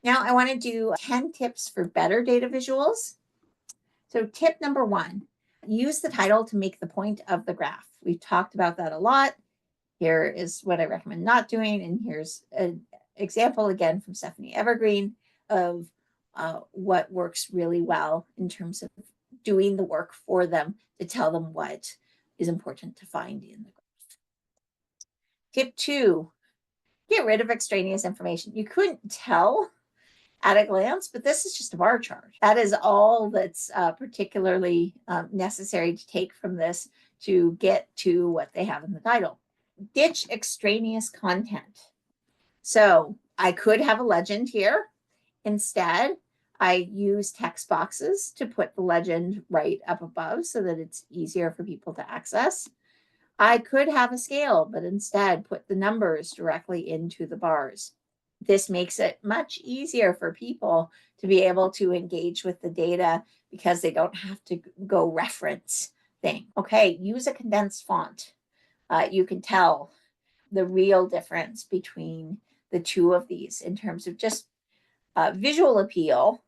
Now I want to do 10 tips for better data visuals. So tip number 1, use the title to make the point of the graph. We've talked about that a lot. Here is what I recommend not doing. And here's an example again from Stephanie Evergreen of what works really well in terms of doing the work for them to tell them what is important to find in the graph. Tip 2, get rid of extraneous information. You couldn't tell at a glance, but this is just a bar chart. That is all that's particularly necessary to take from this to get to what they have in the title. Ditch extraneous content. So I could have a legend here. Instead, I use text boxes to put the legend right up above so that it's easier for people to access. I could have a scale, but instead put the numbers directly into the bars. This makes it much easier for people to be able to engage with the data because they don't have to go reference thing. Okay, use a condensed font. You can tell the real difference between the two of these in terms of just visual appeal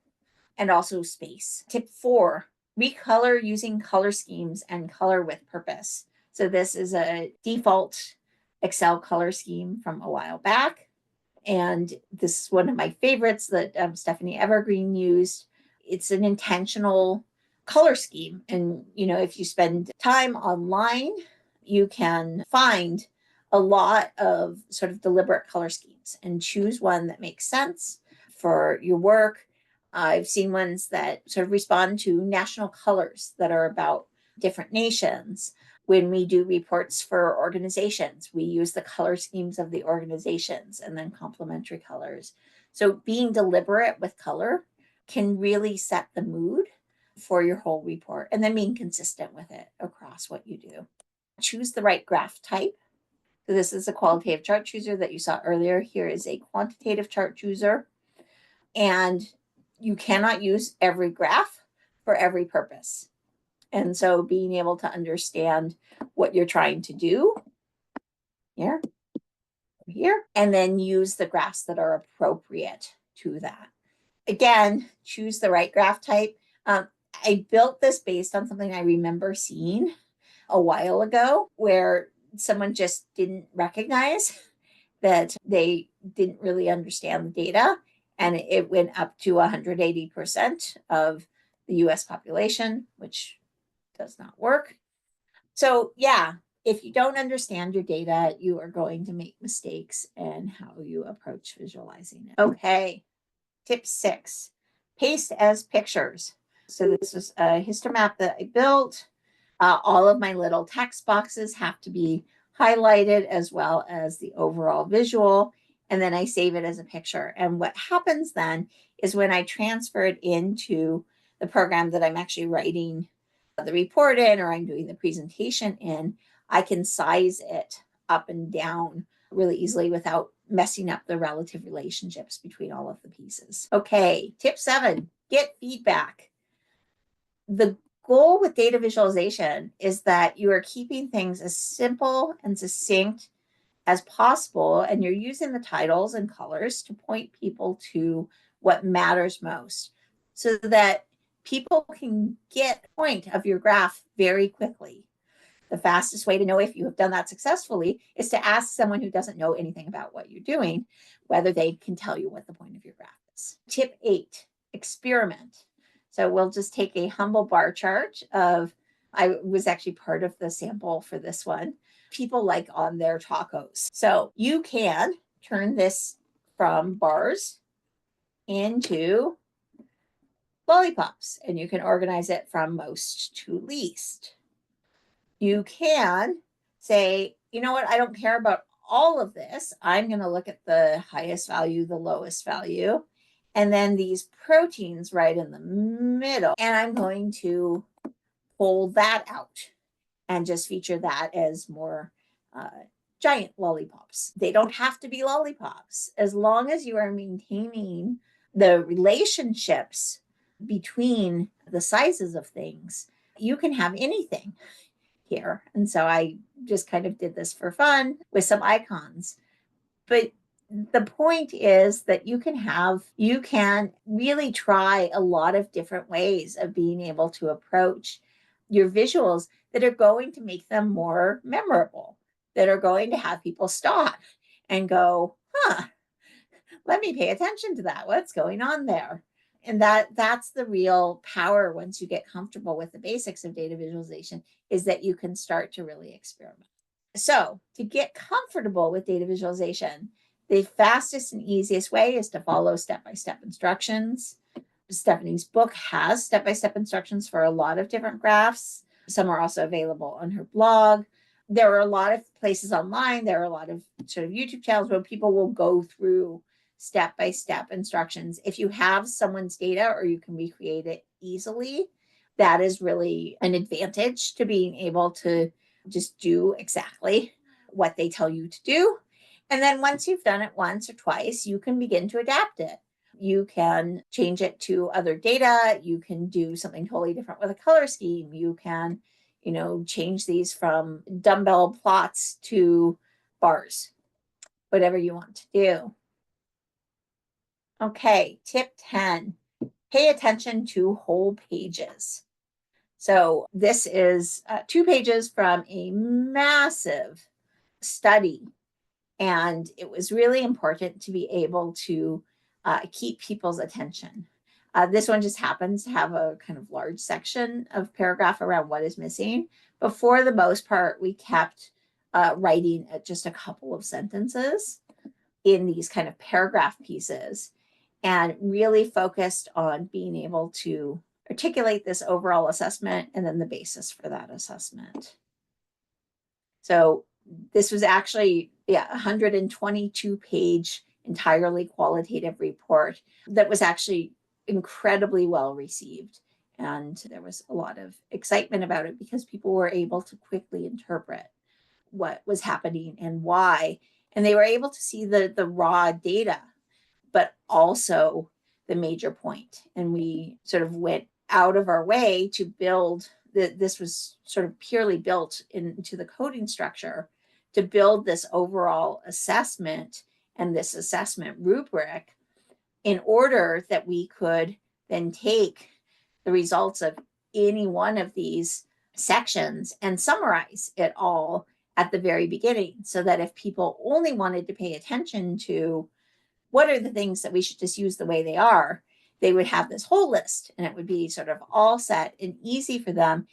and also space. Tip 4, recolor using color schemes and color with purpose. So this is a default Excel color scheme from a while back. And this is one of my favorites that Stephanie Evergreen used. It's an intentional color scheme. And, you know, if you spend time online, you can find a lot of sort of deliberate color schemes and choose one that makes sense for your work. I've seen ones that sort of respond to national colors that are about different nations. When we do reports for organizations, we use the color schemes of the organizations and then complementary colors. So being deliberate with color can really set the mood for your whole report, and then being consistent with it across what you do. Choose the right graph type. So this is a qualitative chart chooser that you saw earlier. Here is a quantitative chart chooser. And you cannot use every graph for every purpose. And so being able to understand what you're trying to do here, and then use the graphs that are appropriate to that. Again, choose the right graph type. I built this based on something I remember seeing a while ago where someone just didn't recognize that they didn't really understand the data, and it went up to 180% of the US population, which does not work. So, yeah, if you don't understand your data, you are going to make mistakes in how you approach visualizing it. Okay, tip 6, paste as pictures. So this was a histomap that I built. All of my little text boxes have to be highlighted as well as the overall visual. And then I save it as a picture. And what happens then is when I transfer it into the program that I'm actually writing the report in or I'm doing the presentation in, I can size it up and down really easily without messing up the relative relationships between all of the pieces. Okay, tip 7, get feedback. The goal with data visualization is that you are keeping things as simple and succinct as possible, and you're using the titles and colors to point people to what matters most so that people can get the point of your graph very quickly. The fastest way to know if you have done that successfully is to ask someone who doesn't know anything about what you're doing whether they can tell you what the point of your graph is. Tip 8, experiment. So we'll just take a humble bar chart of, I was actually part of the sample for this one, people like on their tacos. So you can turn this from bars into lollipops, and you can organize it from most to least. You can say, you know what, I don't care about all of this. I'm going to look at the highest value, the lowest value, and then these proteins right in the middle. And I'm going to pull that out and just feature that as more giant lollipops. They don't have to be lollipops. As long as you are maintaining the relationships between the sizes of things, you can have anything here. And so I just kind of did this for fun with some icons. But the point is that you can really try a lot of different ways of being able to approach your visuals that are going to make them more memorable, that are going to have people stop and go, huh, let me pay attention to that. What's going on there? And that's the real power once you get comfortable with the basics of data visualization, is that you can start to really experiment. So to get comfortable with data visualization, the fastest and easiest way is to follow step-by-step instructions. Stephanie's book has step-by-step instructions for a lot of different graphs. Some are also available on her blog. There are a lot of places online. There are a lot of sort of YouTube channels where people will go through step-by-step instructions. If you have someone's data or you can recreate it easily, that is really an advantage to being able to just do exactly what they tell you to do. And then once you've done it once or twice, you can begin to adapt it. You can change it to other data. You can do something totally different with a color scheme. You can, change these from dumbbell plots to bars, whatever you want to do. Okay, tip 10, pay attention to whole pages. So this is 2 pages from a massive study. And it was really important to be able to keep people's attention. This one just happens to have a kind of large section of paragraph around what is missing. But for the most part, we kept writing just a couple of sentences in these kind of paragraph pieces, and really focused on being able to articulate this overall assessment and then the basis for that assessment. So this was actually a 122 page entirely qualitative report that was actually incredibly well received. And there was a lot of excitement about it because people were able to quickly interpret what was happening and why. And they were able to see the raw data, but also the major point. And we sort of went out of our way to build this was sort of purely built into the coding structure to build this overall assessment and this assessment rubric in order that we could then take the results of any one of these sections and summarize it all at the very beginning, so that if people only wanted to pay attention to what are the things that we should just use the way they are, they would have this whole list and it would be sort of all set and easy for them.